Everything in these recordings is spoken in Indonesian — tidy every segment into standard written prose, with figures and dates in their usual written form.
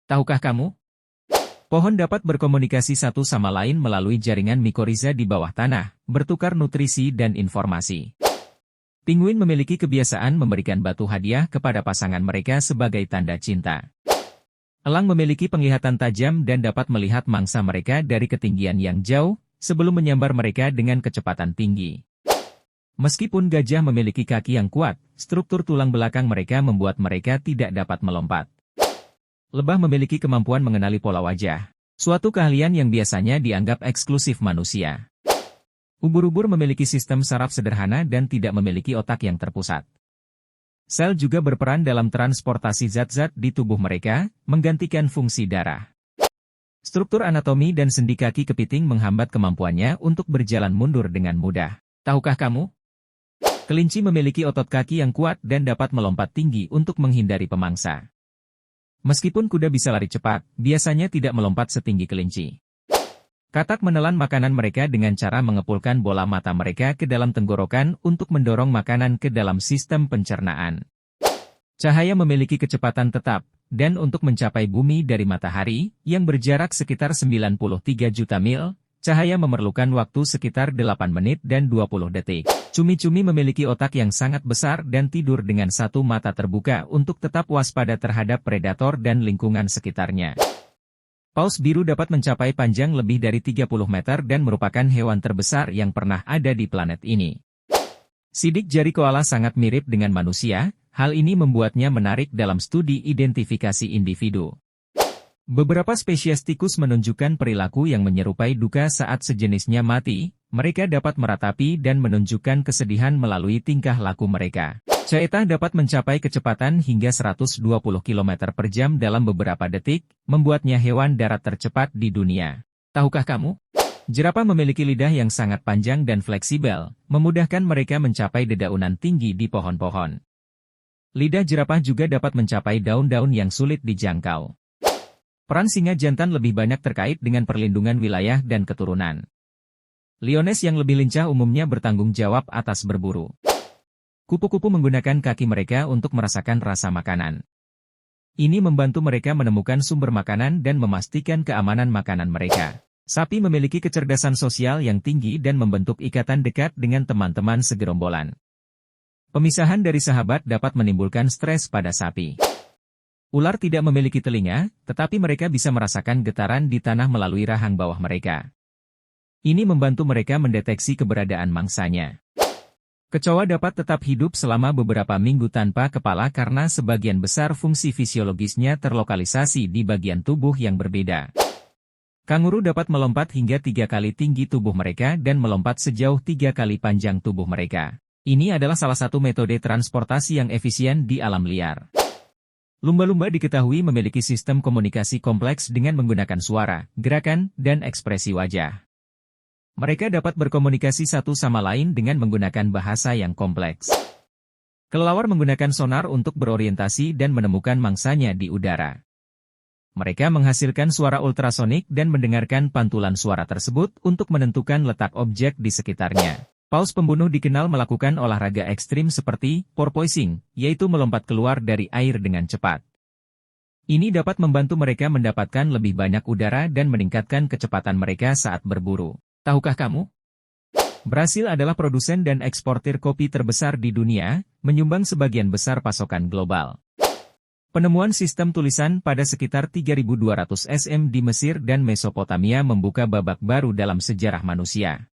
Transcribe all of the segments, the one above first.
Tahukah kamu? Pohon dapat berkomunikasi satu sama lain melalui jaringan mikoriza di bawah tanah, bertukar nutrisi dan informasi. Penguin memiliki kebiasaan memberikan batu hadiah kepada pasangan mereka sebagai tanda cinta. Elang memiliki penglihatan tajam dan dapat melihat mangsa mereka dari ketinggian yang jauh, sebelum menyambar mereka dengan kecepatan tinggi. Meskipun gajah memiliki kaki yang kuat, struktur tulang belakang mereka membuat mereka tidak dapat melompat. Lebah memiliki kemampuan mengenali pola wajah, suatu keahlian yang biasanya dianggap eksklusif manusia. Ubur-ubur memiliki sistem saraf sederhana dan tidak memiliki otak yang terpusat. Sel juga berperan dalam transportasi zat-zat di tubuh mereka, menggantikan fungsi darah. Struktur anatomi dan sendi kaki kepiting menghambat kemampuannya untuk berjalan mundur dengan mudah. Tahukah kamu? Kelinci memiliki otot kaki yang kuat dan dapat melompat tinggi untuk menghindari pemangsa. Meskipun kuda bisa lari cepat, biasanya tidak melompat setinggi kelinci. Katak menelan makanan mereka dengan cara mengepulkan bola mata mereka ke dalam tenggorokan untuk mendorong makanan ke dalam sistem pencernaan. Cahaya memiliki kecepatan tetap, dan untuk mencapai bumi dari matahari, yang berjarak sekitar 93 juta mil, cahaya memerlukan waktu sekitar 8 menit dan 20 detik. Cumi-cumi memiliki otak yang sangat besar dan tidur dengan satu mata terbuka untuk tetap waspada terhadap predator dan lingkungan sekitarnya. Paus biru dapat mencapai panjang lebih dari 30 meter dan merupakan hewan terbesar yang pernah ada di planet ini. Sidik jari koala sangat mirip dengan manusia, hal ini membuatnya menarik dalam studi identifikasi individu. Beberapa spesies tikus menunjukkan perilaku yang menyerupai duka saat sejenisnya mati. Mereka dapat meratapi dan menunjukkan kesedihan melalui tingkah laku mereka. Cheetah dapat mencapai kecepatan hingga 120 km per jam dalam beberapa detik, membuatnya hewan darat tercepat di dunia. Tahukah kamu? Jerapah memiliki lidah yang sangat panjang dan fleksibel, memudahkan mereka mencapai dedaunan tinggi di pohon-pohon. Lidah jerapah juga dapat mencapai daun-daun yang sulit dijangkau. Peran singa jantan lebih banyak terkait dengan perlindungan wilayah dan keturunan. Lioness yang lebih lincah umumnya bertanggung jawab atas berburu. Kupu-kupu menggunakan kaki mereka untuk merasakan rasa makanan. Ini membantu mereka menemukan sumber makanan dan memastikan keamanan makanan mereka. Sapi memiliki kecerdasan sosial yang tinggi dan membentuk ikatan dekat dengan teman-teman segerombolan. Pemisahan dari sahabat dapat menimbulkan stres pada sapi. Ular tidak memiliki telinga, tetapi mereka bisa merasakan getaran di tanah melalui rahang bawah mereka. Ini membantu mereka mendeteksi keberadaan mangsanya. Kecoa dapat tetap hidup selama beberapa minggu tanpa kepala karena sebagian besar fungsi fisiologisnya terlokalisasi di bagian tubuh yang berbeda. Kanguru dapat melompat hingga 3 kali tinggi tubuh mereka dan melompat sejauh 3 kali panjang tubuh mereka. Ini adalah salah satu metode transportasi yang efisien di alam liar. Lumba-lumba diketahui memiliki sistem komunikasi kompleks dengan menggunakan suara, gerakan, dan ekspresi wajah. Mereka dapat berkomunikasi satu sama lain dengan menggunakan bahasa yang kompleks. Kelelawar menggunakan sonar untuk berorientasi dan menemukan mangsanya di udara. Mereka menghasilkan suara ultrasonik dan mendengarkan pantulan suara tersebut untuk menentukan letak objek di sekitarnya. Paus pembunuh dikenal melakukan olahraga ekstrim seperti porpoising, yaitu melompat keluar dari air dengan cepat. Ini dapat membantu mereka mendapatkan lebih banyak udara dan meningkatkan kecepatan mereka saat berburu. Tahukah kamu? Brasil adalah produsen dan eksportir kopi terbesar di dunia, menyumbang sebagian besar pasokan global. Penemuan sistem tulisan pada sekitar 3200 SM di Mesir dan Mesopotamia membuka babak baru dalam sejarah manusia.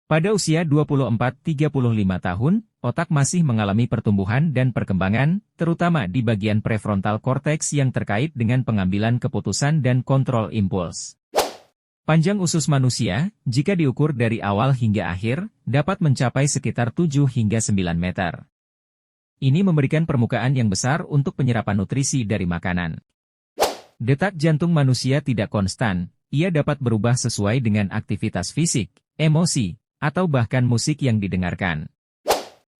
Pada usia 24-35 tahun, otak masih mengalami pertumbuhan dan perkembangan, terutama di bagian prefrontal cortex yang terkait dengan pengambilan keputusan dan kontrol impuls. Panjang usus manusia, jika diukur dari awal hingga akhir, dapat mencapai sekitar 7 hingga 9 meter. Ini memberikan permukaan yang besar untuk penyerapan nutrisi dari makanan. Detak jantung manusia tidak konstan, ia dapat berubah sesuai dengan aktivitas fisik, emosi, atau bahkan musik yang didengarkan.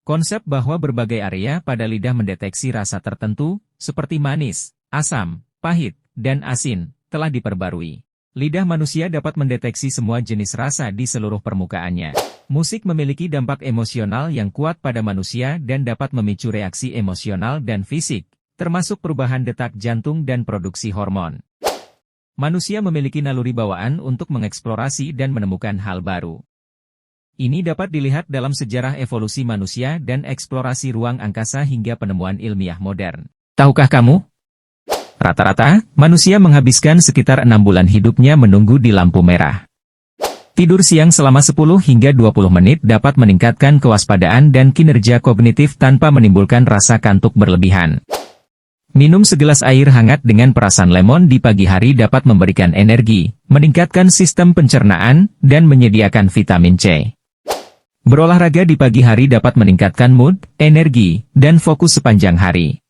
Konsep bahwa berbagai area pada lidah mendeteksi rasa tertentu, seperti manis, asam, pahit, dan asin, telah diperbarui. Lidah manusia dapat mendeteksi semua jenis rasa di seluruh permukaannya. Musik memiliki dampak emosional yang kuat pada manusia dan dapat memicu reaksi emosional dan fisik, termasuk perubahan detak jantung dan produksi hormon. Manusia memiliki naluri bawaan untuk mengeksplorasi dan menemukan hal baru. Ini dapat dilihat dalam sejarah evolusi manusia dan eksplorasi ruang angkasa hingga penemuan ilmiah modern. Tahukah kamu? Rata-rata, manusia menghabiskan sekitar 6 bulan hidupnya menunggu di lampu merah. Tidur siang selama 10 hingga 20 menit dapat meningkatkan kewaspadaan dan kinerja kognitif tanpa menimbulkan rasa kantuk berlebihan. Minum segelas air hangat dengan perasan lemon di pagi hari dapat memberikan energi, meningkatkan sistem pencernaan, dan menyediakan vitamin C. Berolahraga di pagi hari dapat meningkatkan mood, energi, dan fokus sepanjang hari.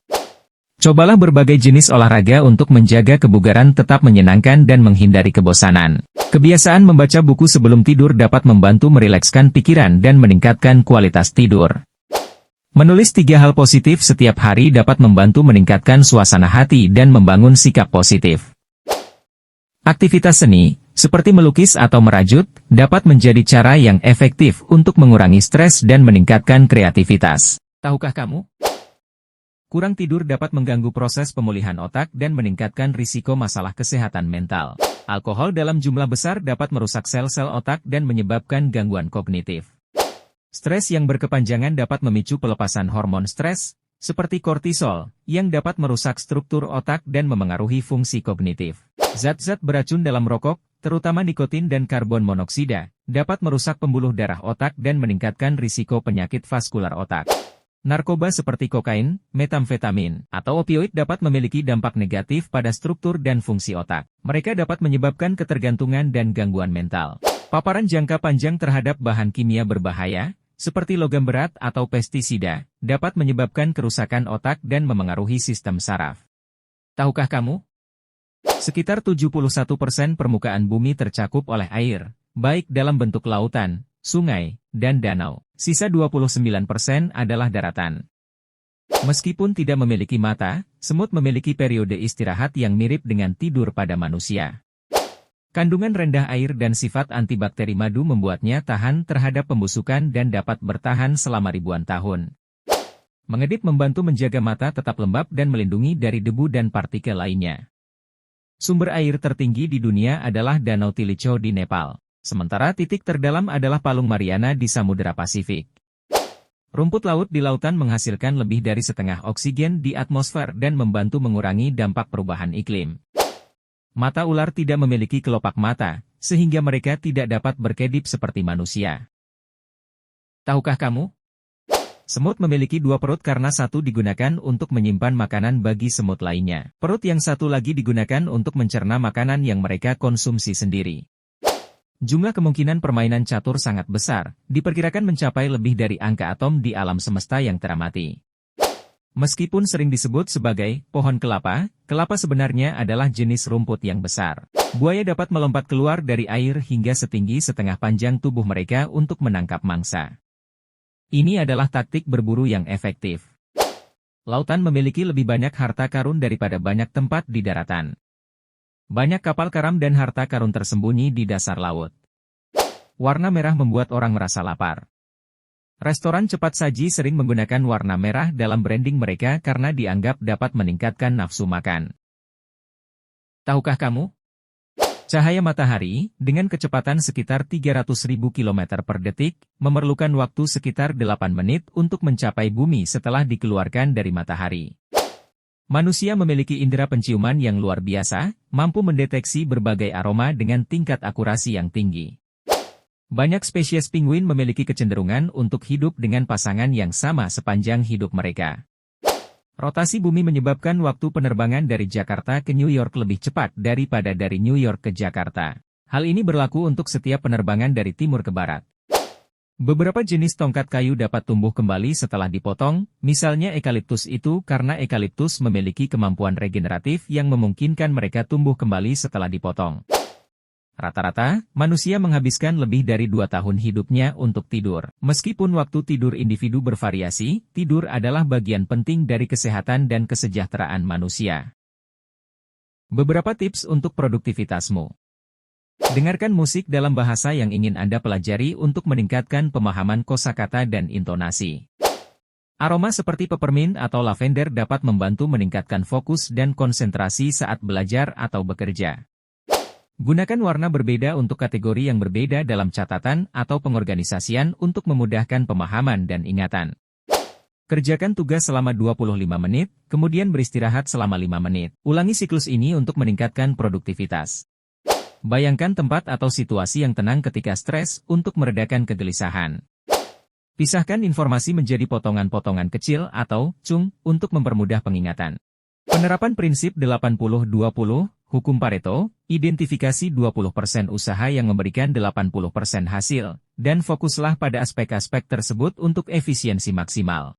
Cobalah berbagai jenis olahraga untuk menjaga kebugaran tetap menyenangkan dan menghindari kebosanan. Kebiasaan membaca buku sebelum tidur dapat membantu merilekskan pikiran dan meningkatkan kualitas tidur. Menulis 3 hal positif setiap hari dapat membantu meningkatkan suasana hati dan membangun sikap positif. Aktivitas seni, seperti melukis atau merajut, dapat menjadi cara yang efektif untuk mengurangi stres dan meningkatkan kreativitas. Tahukah kamu? Kurang tidur dapat mengganggu proses pemulihan otak dan meningkatkan risiko masalah kesehatan mental. Alkohol dalam jumlah besar dapat merusak sel-sel otak dan menyebabkan gangguan kognitif. Stres yang berkepanjangan dapat memicu pelepasan hormon stres, seperti kortisol, yang dapat merusak struktur otak dan memengaruhi fungsi kognitif. Zat-zat beracun dalam rokok, terutama nikotin dan karbon monoksida, dapat merusak pembuluh darah otak dan meningkatkan risiko penyakit vaskular otak. Narkoba seperti kokain, metamfetamin, atau opioid dapat memiliki dampak negatif pada struktur dan fungsi otak. Mereka dapat menyebabkan ketergantungan dan gangguan mental. Paparan jangka panjang terhadap bahan kimia berbahaya, seperti logam berat atau pestisida, dapat menyebabkan kerusakan otak dan memengaruhi sistem saraf. Tahukah kamu? Sekitar 71% permukaan bumi tercakup oleh air, baik dalam bentuk lautan, sungai, dan danau. Sisa 29% adalah daratan. Meskipun tidak memiliki mata, semut memiliki periode istirahat yang mirip dengan tidur pada manusia. Kandungan rendah air dan sifat antibakteri madu membuatnya tahan terhadap pembusukan dan dapat bertahan selama ribuan tahun. Mengedip membantu menjaga mata tetap lembab dan melindungi dari debu dan partikel lainnya. Sumber air tertinggi di dunia adalah Danau Tilicho di Nepal. Sementara titik terdalam adalah Palung Mariana di Samudera Pasifik. Rumput laut di lautan menghasilkan lebih dari setengah oksigen di atmosfer dan membantu mengurangi dampak perubahan iklim. Mata ular tidak memiliki kelopak mata, sehingga mereka tidak dapat berkedip seperti manusia. Tahukah kamu? Semut memiliki 2 perut karena satu digunakan untuk menyimpan makanan bagi semut lainnya. Perut yang satu lagi digunakan untuk mencerna makanan yang mereka konsumsi sendiri. Jumlah kemungkinan permainan catur sangat besar, diperkirakan mencapai lebih dari angka atom di alam semesta yang teramati. Meskipun sering disebut sebagai pohon kelapa, kelapa sebenarnya adalah jenis rumput yang besar. Buaya dapat melompat keluar dari air hingga setinggi setengah panjang tubuh mereka untuk menangkap mangsa. Ini adalah taktik berburu yang efektif. Lautan memiliki lebih banyak harta karun daripada banyak tempat di daratan. Banyak kapal karam dan harta karun tersembunyi di dasar laut. Warna merah membuat orang merasa lapar. Restoran cepat saji sering menggunakan warna merah dalam branding mereka karena dianggap dapat meningkatkan nafsu makan. Tahukah kamu? Cahaya matahari, dengan kecepatan sekitar 300.000 km per detik, memerlukan waktu sekitar 8 menit untuk mencapai bumi setelah dikeluarkan dari matahari. Manusia memiliki indera penciuman yang luar biasa, mampu mendeteksi berbagai aroma dengan tingkat akurasi yang tinggi. Banyak spesies penguin memiliki kecenderungan untuk hidup dengan pasangan yang sama sepanjang hidup mereka. Rotasi bumi menyebabkan waktu penerbangan dari Jakarta ke New York lebih cepat daripada dari New York ke Jakarta. Hal ini berlaku untuk setiap penerbangan dari timur ke barat. Beberapa jenis tongkat kayu dapat tumbuh kembali setelah dipotong, misalnya eukaliptus itu karena eukaliptus memiliki kemampuan regeneratif yang memungkinkan mereka tumbuh kembali setelah dipotong. Rata-rata, manusia menghabiskan lebih dari 2 tahun hidupnya untuk tidur. Meskipun waktu tidur individu bervariasi, tidur adalah bagian penting dari kesehatan dan kesejahteraan manusia. Beberapa tips untuk produktivitasmu. Dengarkan musik dalam bahasa yang ingin Anda pelajari untuk meningkatkan pemahaman kosakata dan intonasi. Aroma seperti peppermint atau lavender dapat membantu meningkatkan fokus dan konsentrasi saat belajar atau bekerja. Gunakan warna berbeda untuk kategori yang berbeda dalam catatan atau pengorganisasian untuk memudahkan pemahaman dan ingatan. Kerjakan tugas selama 25 menit, kemudian beristirahat selama 5 menit. Ulangi siklus ini untuk meningkatkan produktivitas. Bayangkan tempat atau situasi yang tenang ketika stres untuk meredakan kegelisahan. Pisahkan informasi menjadi potongan-potongan kecil atau chung untuk mempermudah pengingatan. Penerapan prinsip 80-20, hukum Pareto, identifikasi 20% usaha yang memberikan 80% hasil, dan fokuslah pada aspek-aspek tersebut untuk efisiensi maksimal.